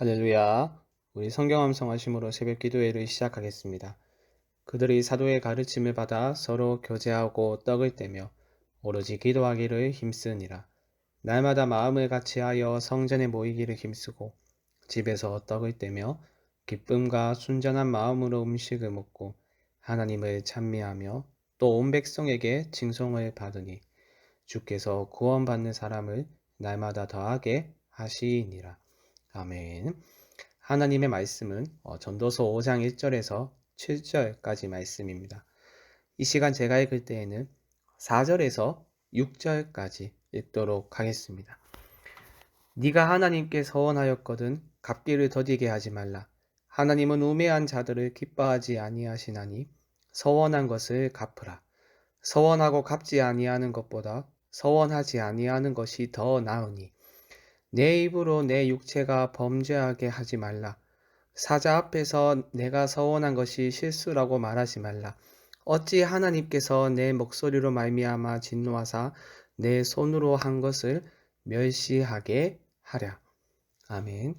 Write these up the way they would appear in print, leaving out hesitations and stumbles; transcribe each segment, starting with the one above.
할렐루야. 우리 성경 암송하심으로 새벽 기도회를 시작하겠습니다. 그들이 사도의 가르침을 받아 서로 교제하고 떡을 떼며 오로지 기도하기를 힘쓰니라. 날마다 마음을 같이하여 성전에 모이기를 힘쓰고 집에서 떡을 떼며 기쁨과 순전한 마음으로 음식을 먹고 하나님을 찬미하며 또 온 백성에게 칭송을 받으니 주께서 구원받는 사람을 날마다 더하게 하시니라. 아멘. 하나님의 말씀은 전도서 5장 1절에서 7절까지 말씀입니다. 이 시간 제가 읽을 때에는 4절에서 6절까지 읽도록 하겠습니다. 네가 하나님께 서원하였거든 갚기를 더디게 하지 말라. 하나님은 우매한 자들을 기뻐하지 아니하시나니 서원한 것을 갚으라. 서원하고 갚지 아니하는 것보다 서원하지 아니하는 것이 더 나으니 내 입으로 내 육체가 범죄하게 하지 말라. 사자 앞에서 내가 서원한 것이 실수라고 말하지 말라. 어찌 하나님께서 내 목소리로 말미암아 진노하사 내 손으로 한 것을 멸시하게 하랴. 아멘.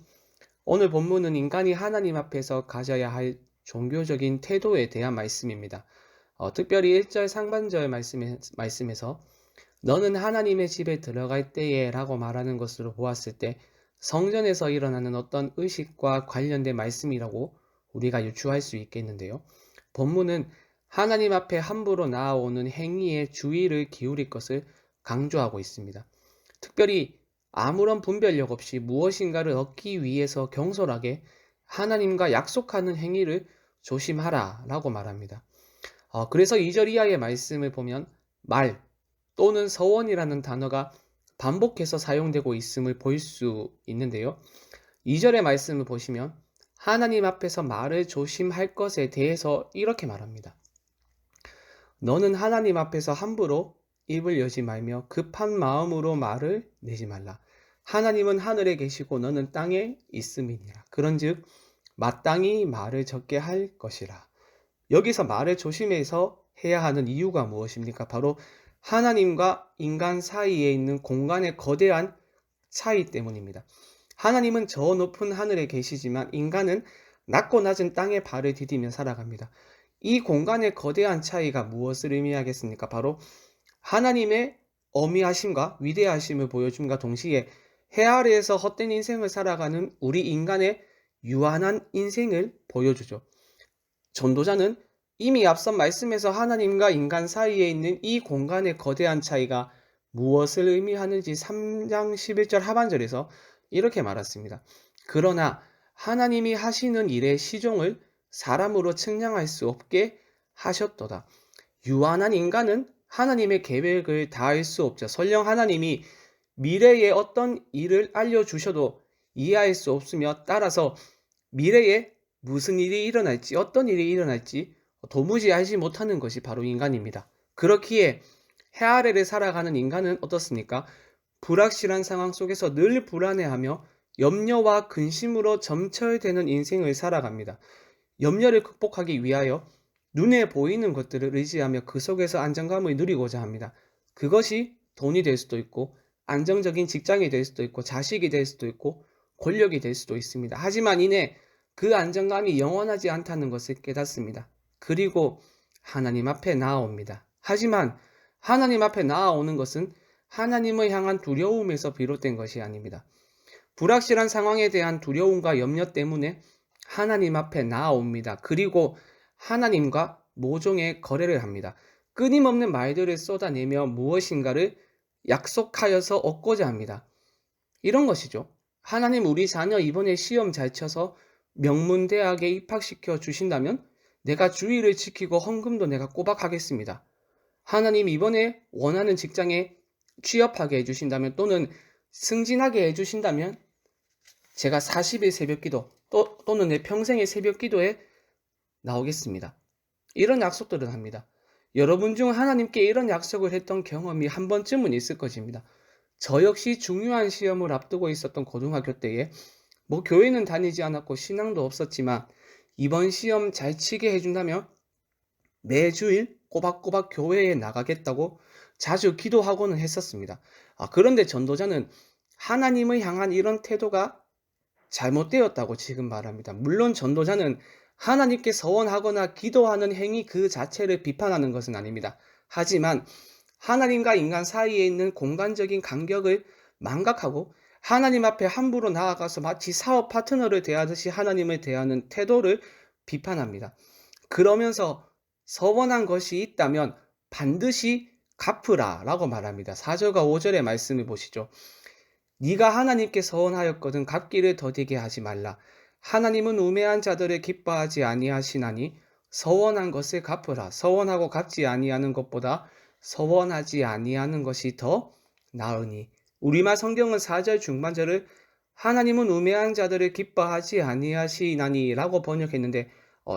오늘 본문은 인간이 하나님 앞에서 가져야 할 종교적인 태도에 대한 말씀입니다. 특별히 1절 상반절 말씀에서 너는 하나님의 집에 들어갈 때에 라고 말하는 것으로 보았을 때 성전에서 일어나는 어떤 의식과 관련된 말씀이라고 우리가 유추할 수 있겠는데요. 본문은 하나님 앞에 함부로 나아오는 행위에 주의를 기울일 것을 강조하고 있습니다. 특별히 아무런 분별력 없이 무엇인가를 얻기 위해서 경솔하게 하나님과 약속하는 행위를 조심하라 라고 말합니다. 그래서 2절 이하의 말씀을 보면 말 또는 서원이라는 단어가 반복해서 사용되고 있음을 볼 수 있는데요. 2절의 말씀을 보시면 하나님 앞에서 말을 조심할 것에 대해서 이렇게 말합니다. 너는 하나님 앞에서 함부로 입을 여지 말며 급한 마음으로 말을 내지 말라. 하나님은 하늘에 계시고 너는 땅에 있음이니라. 그런즉 마땅히 말을 적게 할 것이라. 여기서 말을 조심해서 해야 하는 이유가 무엇입니까? 바로 하나님과 인간 사이에 있는 공간의 거대한 차이 때문입니다. 하나님은 저 높은 하늘에 계시지만 인간은 낮고 낮은 땅에 발을 디디며 살아갑니다. 이 공간의 거대한 차이가 무엇을 의미하겠습니까? 바로 하나님의 어미하심과 위대하심을 보여줌과 동시에 해 아래에서 헛된 인생을 살아가는 우리 인간의 유한한 인생을 보여주죠. 전도자는 이미 앞선 말씀에서 하나님과 인간 사이에 있는 이 공간의 거대한 차이가 무엇을 의미하는지 3장 11절 하반절에서 이렇게 말했습니다. 그러나 하나님이 하시는 일의 시종을 사람으로 측량할 수 없게 하셨도다. 유한한 인간은 하나님의 계획을 다 알 수 없죠. 설령 하나님이 미래에 어떤 일을 알려주셔도 이해할 수 없으며 따라서 미래에 무슨 일이 일어날지 어떤 일이 일어날지 도무지 알지 못하는 것이 바로 인간입니다. 그렇기에 해 아래를 살아가는 인간은 어떻습니까? 불확실한 상황 속에서 늘 불안해하며 염려와 근심으로 점철되는 인생을 살아갑니다. 염려를 극복하기 위하여 눈에 보이는 것들을 의지하며 그 속에서 안정감을 누리고자 합니다. 그것이 돈이 될 수도 있고 안정적인 직장이 될 수도 있고 자식이 될 수도 있고 권력이 될 수도 있습니다. 하지만 이내 그 안정감이 영원하지 않다는 것을 깨닫습니다. 그리고 하나님 앞에 나아옵니다. 하지만 하나님 앞에 나아오는 것은 하나님을 향한 두려움에서 비롯된 것이 아닙니다. 불확실한 상황에 대한 두려움과 염려 때문에 하나님 앞에 나아옵니다. 그리고 하나님과 모종의 거래를 합니다. 끊임없는 말들을 쏟아내며 무엇인가를 약속하여서 얻고자 합니다. 이런 것이죠. 하나님 우리 자녀 이번에 시험 잘 쳐서 명문대학에 입학시켜 주신다면 내가 주의를 지키고 헌금도 내가 꼬박하겠습니다. 하나님 이번에 원하는 직장에 취업하게 해주신다면 또는 승진하게 해주신다면 제가 40일 새벽기도 또는 내 평생의 새벽기도에 나오겠습니다. 이런 약속들을 합니다. 여러분 중 하나님께 이런 약속을 했던 경험이 한 번쯤은 있을 것입니다. 저 역시 중요한 시험을 앞두고 있었던 고등학교 때에 교회는 다니지 않았고 신앙도 없었지만 이번 시험 잘 치게 해준다면 매주일 꼬박꼬박 교회에 나가겠다고 자주 기도하고는 했었습니다. 그런데 전도자는 하나님을 향한 이런 태도가 잘못되었다고 지금 말합니다. 물론 전도자는 하나님께 서원하거나 기도하는 행위 그 자체를 비판하는 것은 아닙니다. 하지만 하나님과 인간 사이에 있는 공간적인 간격을 망각하고 하나님 앞에 함부로 나아가서 마치 사업 파트너를 대하듯이 하나님을 대하는 태도를 비판합니다. 그러면서 서원한 것이 있다면 반드시 갚으라 라고 말합니다. 4절과 5절의 말씀을 보시죠. 네가 하나님께 서원하였거든 갚기를 더디게 하지 말라. 하나님은 우매한 자들을 기뻐하지 아니하시나니 서원한 것을 갚으라. 서원하고 갚지 아니하는 것보다 서원하지 아니하는 것이 더 나으니. 우리말 성경은 4절 중반절을 하나님은 우매한 자들을 기뻐하지 아니하시나니 라고 번역했는데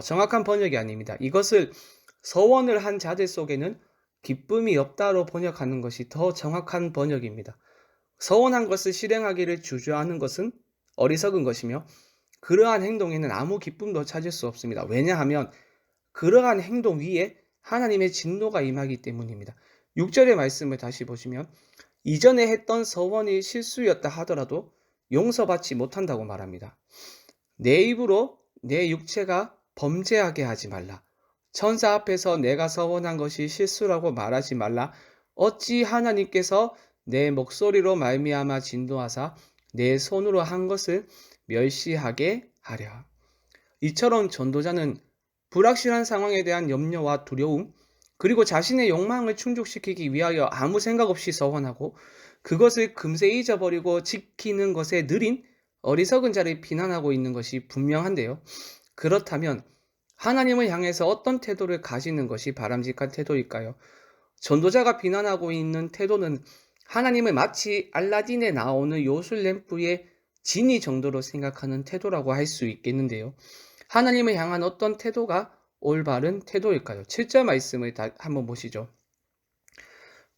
정확한 번역이 아닙니다. 이것을 서원을 한 자들 속에는 기쁨이 없다로 번역하는 것이 더 정확한 번역입니다. 서원한 것을 실행하기를 주저하는 것은 어리석은 것이며 그러한 행동에는 아무 기쁨도 찾을 수 없습니다. 왜냐하면 그러한 행동 위에 하나님의 진노가 임하기 때문입니다. 6절의 말씀을 다시 보시면 이전에 했던 서원이 실수였다 하더라도 용서받지 못한다고 말합니다. 내 입으로 내 육체가 범죄하게 하지 말라. 천사 앞에서 내가 서원한 것이 실수라고 말하지 말라. 어찌 하나님께서 내 목소리로 말미암아 진노하사 내 손으로 한 것을 멸시하게 하랴. 이처럼 전도자는 불확실한 상황에 대한 염려와 두려움, 그리고 자신의 욕망을 충족시키기 위하여 아무 생각 없이 서원하고 그것을 금세 잊어버리고 지키는 것에 느린 어리석은 자를 비난하고 있는 것이 분명한데요. 그렇다면 하나님을 향해서 어떤 태도를 가지는 것이 바람직한 태도일까요? 전도자가 비난하고 있는 태도는 하나님을 마치 알라딘에 나오는 요술 램프의 지니 정도로 생각하는 태도라고 할 수 있겠는데요. 하나님을 향한 어떤 태도가 올바른 태도일까요? 7절 말씀을 한번 보시죠.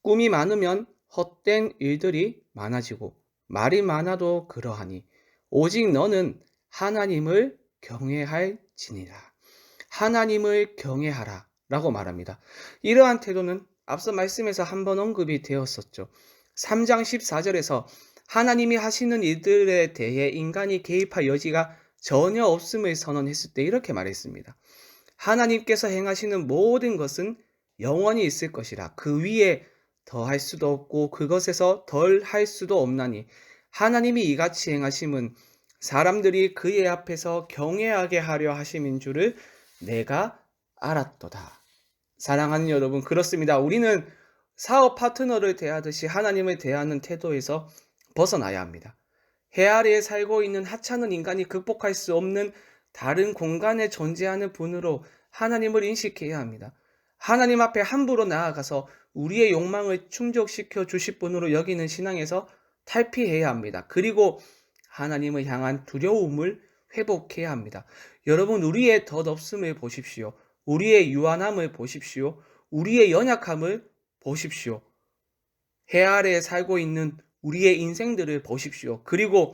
꿈이 많으면 헛된 일들이 많아지고 말이 많아도 그러하니 오직 너는 하나님을 경외할지니라. 하나님을 경외하라 라고 말합니다. 이러한 태도는 앞서 말씀에서 한번 언급이 되었었죠. 3장 14절에서 하나님이 하시는 일들에 대해 인간이 개입할 여지가 전혀 없음을 선언했을 때 이렇게 말했습니다. 하나님께서 행하시는 모든 것은 영원히 있을 것이라. 그 위에 더할 수도 없고 그것에서 덜 할 수도 없나니 하나님이 이같이 행하심은 사람들이 그의 앞에서 경외하게 하려 하심인 줄을 내가 알았도다. 사랑하는 여러분, 그렇습니다. 우리는 사업 파트너를 대하듯이 하나님을 대하는 태도에서 벗어나야 합니다. 해 아래에 살고 있는 하찮은 인간이 극복할 수 없는 다른 공간에 존재하는 분으로 하나님을 인식해야 합니다. 하나님 앞에 함부로 나아가서 우리의 욕망을 충족시켜 주실 분으로 여기는 신앙에서 탈피해야 합니다. 그리고 하나님을 향한 두려움을 회복해야 합니다. 여러분, 우리의 덧없음을 보십시오. 우리의 유한함을 보십시오. 우리의 연약함을 보십시오. 해 아래에 살고 있는 우리의 인생들을 보십시오. 그리고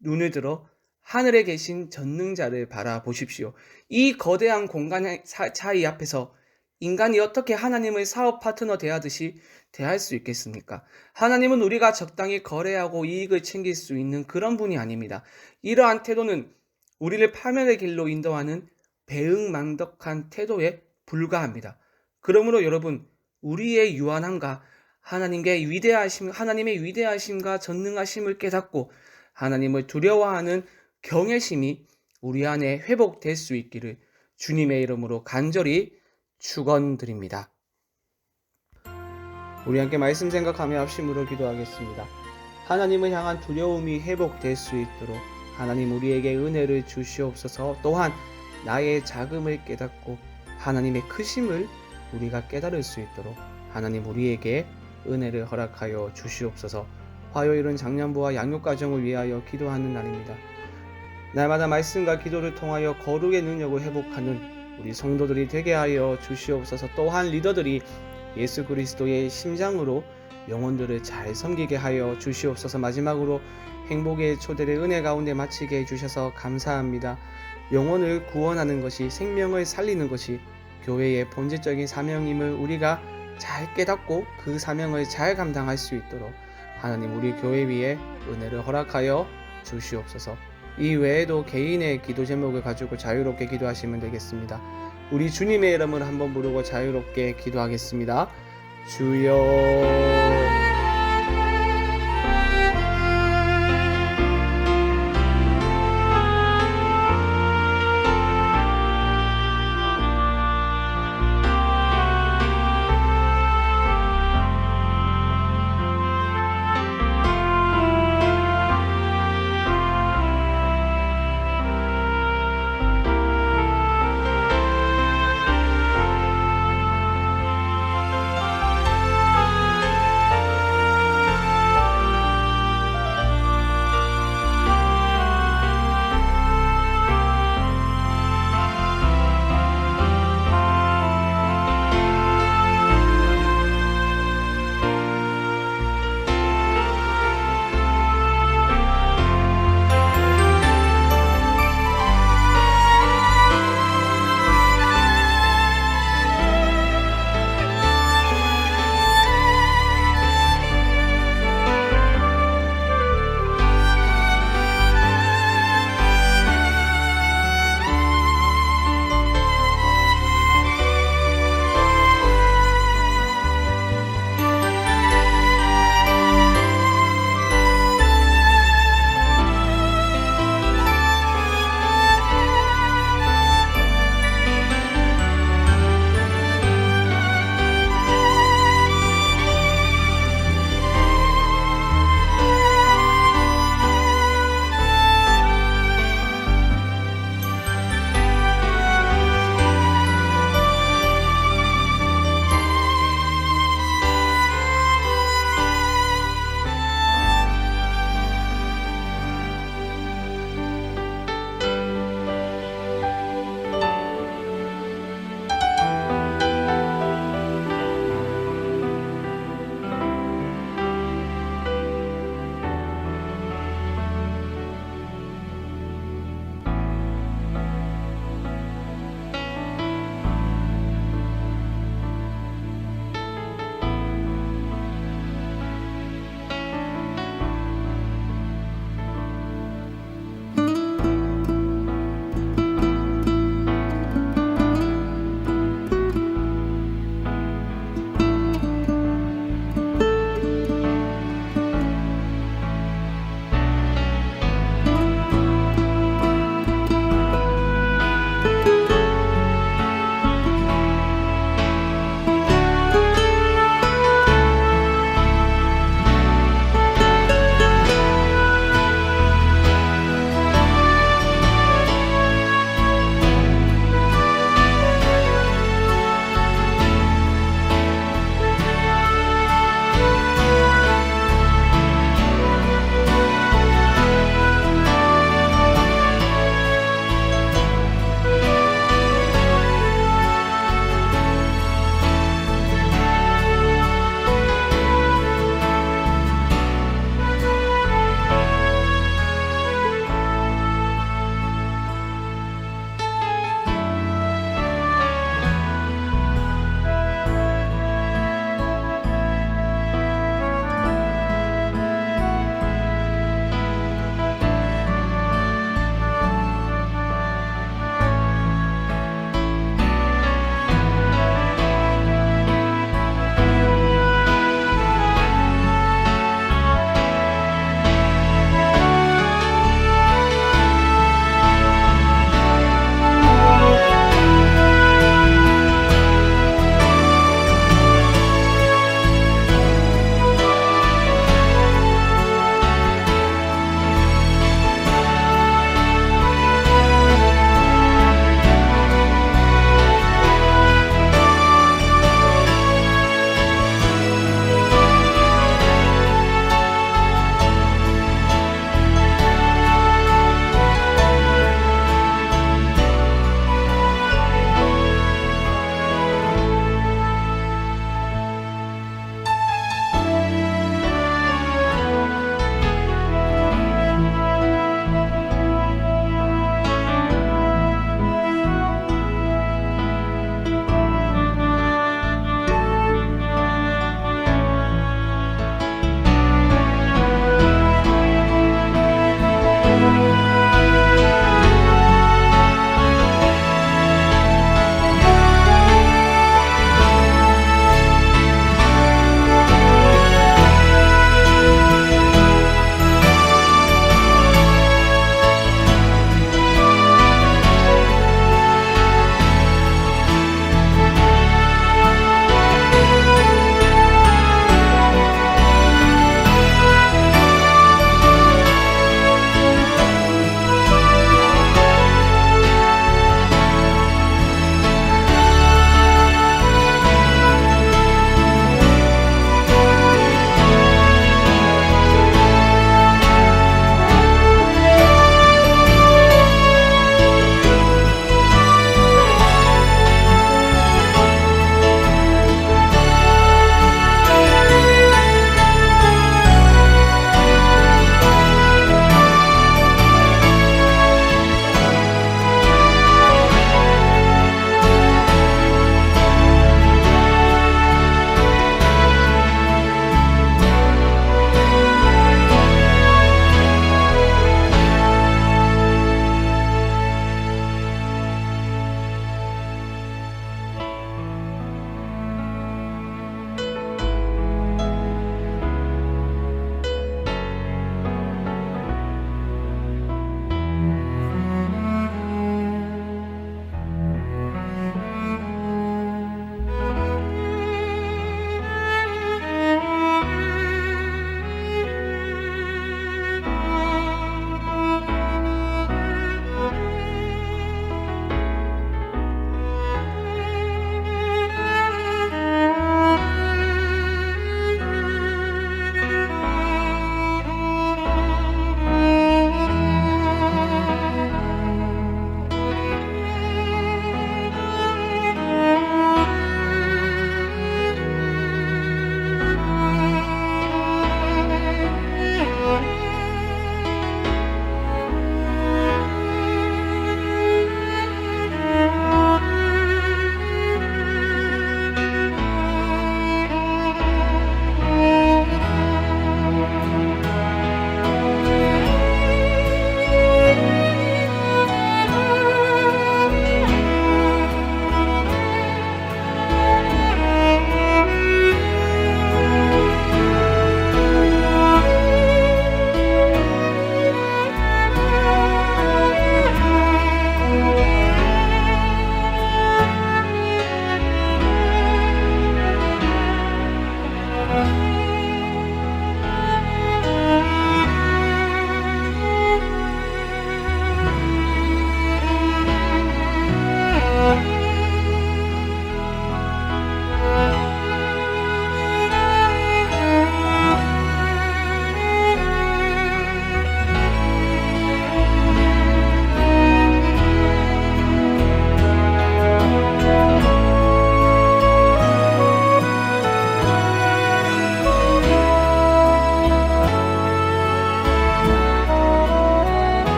눈을 들어 하늘에 계신 전능자를 바라보십시오. 이 거대한 공간의 차이 앞에서 인간이 어떻게 하나님을 사업 파트너 대하듯이 대할 수 있겠습니까? 하나님은 우리가 적당히 거래하고 이익을 챙길 수 있는 그런 분이 아닙니다. 이러한 태도는 우리를 파멸의 길로 인도하는 배은망덕한 태도에 불과합니다. 그러므로 여러분, 우리의 유한함과 하나님의 위대하심과 전능하심을 깨닫고 하나님을 두려워하는 경외심이 우리 안에 회복될 수 있기를 주님의 이름으로 간절히 축원드립니다. 우리 함께 말씀 생각하며 합심으로 기도하겠습니다. 하나님을 향한 두려움이 회복될 수 있도록 하나님 우리에게 은혜를 주시옵소서. 또한 나의 작음을 깨닫고 하나님의 크심을 우리가 깨달을 수 있도록 하나님 우리에게 은혜를 허락하여 주시옵소서. 화요일은 장년부와 양육가정을 위하여 기도하는 날입니다. 날마다 말씀과 기도를 통하여 거룩의 능력을 회복하는 우리 성도들이 되게 하여 주시옵소서. 또한 리더들이 예수 그리스도의 심장으로 영혼들을 잘 섬기게 하여 주시옵소서. 마지막으로 행복의 초대를 은혜 가운데 마치게 해주셔서 감사합니다. 영혼을 구원하는 것이, 생명을 살리는 것이 교회의 본질적인 사명임을 우리가 잘 깨닫고 그 사명을 잘 감당할 수 있도록 하나님 우리 교회 위에 은혜를 허락하여 주시옵소서. 이 외에도 개인의 기도 제목을 가지고 자유롭게 기도하시면 되겠습니다. 우리 주님의 이름을 한번 부르고 자유롭게 기도하겠습니다. 주여